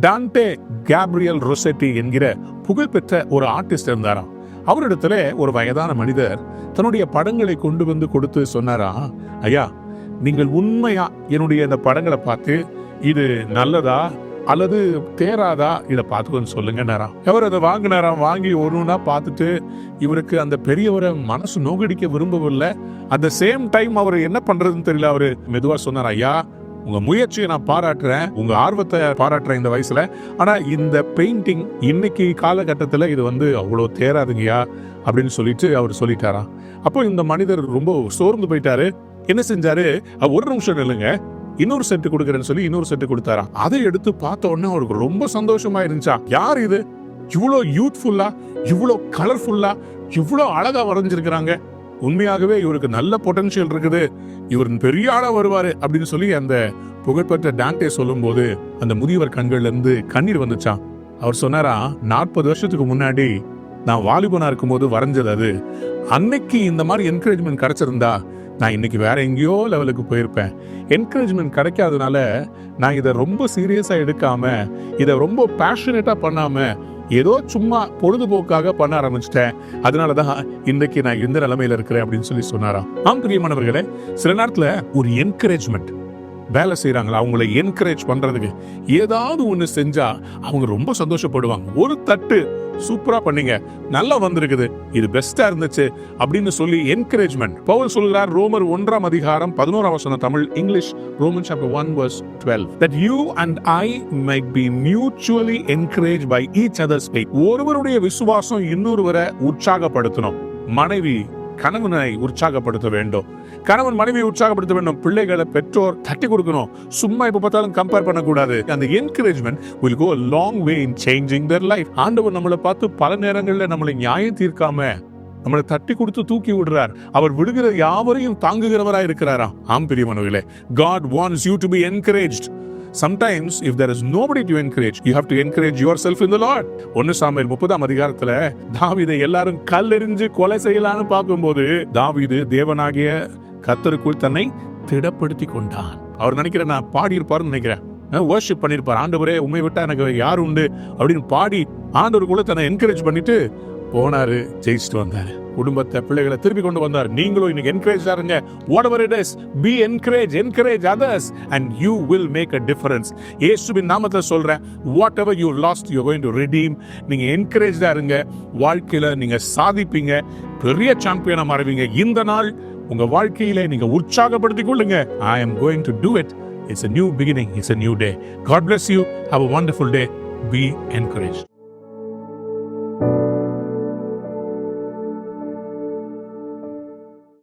Dante Gabriel ரொசெட்டி என்கிற புகழ்பெற்ற ஒரு ஆர்டிஸ்ட் இருந்தாராம். அவரிடத்துல ஒரு வயதான மனிதர் தன்னுடைய படங்களை கொண்டு வந்து கொடுத்து சொன்னாரா, ஐயா, நீங்கள் உண்மையா என்னுடைய இந்த படங்களை பார்த்து இது நல்லதா அல்லது தேராதா இதை பார்த்துக்கொண்டு சொல்லுங்கன்னாராம். அவர் அதை வாங்கினாராம். வாங்கி ஒன்றுனா பார்த்துட்டு இவருக்கு அந்த பெரியவரை மனசு நோகடிக்க விரும்பவில்லை. அட் த சேம் டைம் அவர் என்ன பண்றதுன்னு தெரியல. அவரு மெதுவா சொன்னார், ஐயா, உங்க முயற்சியை நான் பாராட்டுறேன், உங்க ஆர்வத்தை பாராட்டுறேன் இந்த வயசுல. ஆனா இந்த பெயிண்டிங் இன்னைக்கு காலகட்டத்துல இது அவ்வளவு தேராதுங்கயா அப்படின்னு சொல்லிட்டு அவர் சொல்லிட்டாராம். அப்போ இந்த மனிதர் ரொம்ப சோர்ந்து போயிட்டாரு. என்ன செஞ்சாரு, ஒரு நிமிஷம் இல்லைங்க, இன்னொரு செட்டு கொடுக்குறேன்னு சொல்லி இன்னொரு செட்டு கொடுத்தாராம். அதை எடுத்து பார்த்த உடனே அவருக்கு ரொம்ப சந்தோஷமா இருந்துச்சா. யார் இது, இவ்வளோ யூத்ஃபுல்லா, இவ்வளோ கலர்ஃபுல்லா, இவ்வளோ அழகா வரைஞ்சிருக்கிறாங்க, உண்மையாகவே இவருக்கு நல்ல பொட்டன்ஷியல் இருக்குது, இவர் பெரிய ஆளா வருவாரு அப்படின்னு சொல்லி அந்த புகழ்பெற்ற டான்டே சொல்லும் போது அந்த முதியவர் கண்கள்ல இருந்து கண்ணீர் வந்துச்சான். அவர் சொன்னாரா, 40 வருஷத்துக்கு முன்னாடி நான் வாலிபனா இருக்கும் போது வரைஞ்சது அது. அன்னைக்கு இந்த மாதிரி என்கரேஜ்மெண்ட் கிடைச்சிருந்தா நான் இன்னைக்கு வேற எங்கேயோ லெவலுக்கு போயிருப்பேன். என்கரேஜ்மெண்ட் கிடைக்காதனால நான் இதை ரொம்ப சீரியஸா எடுக்காம, இதை ரொம்ப பேஷனேட்டா பண்ணாம, ஏதோ சும்மா பொழுதுபோக்காக பண்ண ஆரம்பிச்சிட்டேன். அதனாலதான் இன்னைக்கு நான் இந்த நிலைமையில இருக்கிறேன் அப்படின்னு சொல்லி சொன்னாராம். ஆம் பிரியமானவர்களே, சில நேரத்துல ஒரு என்கரேஜ்மெண்ட் வேலை செய்யறாங்களா, அவங்களை என்கரேஜ் பண்றதுக்கு ஏதாவது ஒண்ணு செஞ்சா அவங்க ரொம்ப சந்தோஷப்படுவாங்க. ஒரு தட்டு சூப்பரா பண்ணீங்க, நல்லா வந்திருக்குது, இது பெஸ்டா இருந்துச்சு அப்படின்னு சொல்லி என்கரேஜ்மெண்ட். பவுல் சொல்கிறார், ரோமர் 1:11 Tamil, English, Romans chapter 1:12, that you and I might be mutually encouraged by each other's faith. ஒருவருடைய விசுவாசம் இன்னொருவரை உற்சாகப்படுத்தணும். மனைவி கணவனை உற்சாகப்படுத்த வேண்டும், கணவன் மனைவியை உற்சாகப்படுத்த வேண்டும், பிள்ளைகளை பெற்றோர் தட்டி கொடுக்கணும். சும்மா எப்ப பார்த்தாலும் கம்பேர் பண்ணக்கூடாது. அந்த encouragement will go a long way in changing their life. ஆண்டவர் நம்மளை பார்த்து பல நேரங்களில் நம்மளை நியாயம் தீர்க்காம நம்மளை தட்டி கொடுத்து தூக்கி விடுறார். அவர் விடுகிற யாவரையும் தாங்குகிறவராய் இருக்கிறாராம். ஆம் பிரியமானவர்களே, God wants you to be encouraged. Sometimes if there is nobody to encourage, you have to encourage yourself in the Lord. 1 Samuel 30 தாவீதை எல்லாரும் கல்லெறிஞ்சு கொலை செய்யலான்னு பார்க்கும்போது தாவீது தேவனாகிய கர்த்தருக்குள் தன்னை திடப்படுத்தி கொண்டான். அவர் நினைக்கிறேன், நான் பாடி இருப்பாருன்னு நினைக்கிறேன், வர்ஷிப் பண்ணிருப்பார். ஆண்டவரே, உண்மை விட்டா எனக்கு யார் உண்டு அப்படின்னு பாடி ஆண்டவருக்குள்ள தன்னை என்கரேஜ் பண்ணிட்டு போனாரு, ஜெயிச்சுட்டு வந்தாரு. குடும்பத்தை, பிள்ளைகளை திருப்பி கொண்டு வந்தார். நீங்களும் இன்னைக்கு encourage ஆருங்க. whatever it is, be encourage others and you will make a difference. இயேசுவின் நாமத்துல சொல்றேன், whatever you lost you are going to redeem. நீங்க என்கரேஜ் ஆருங்க, வாழ்க்கையில நீங்க சாதிப்பீங்க, பெரிய சாம்பியனா மாறுவீங்க. இந்த நாள் உங்க வாழ்க்கையில நீங்க உற்சாகப்படுத்திக் கொள்ளுங்க. I am going to do it. It's a new beginning. It's a new day. God bless you. Have a wonderful day. Be encouraged.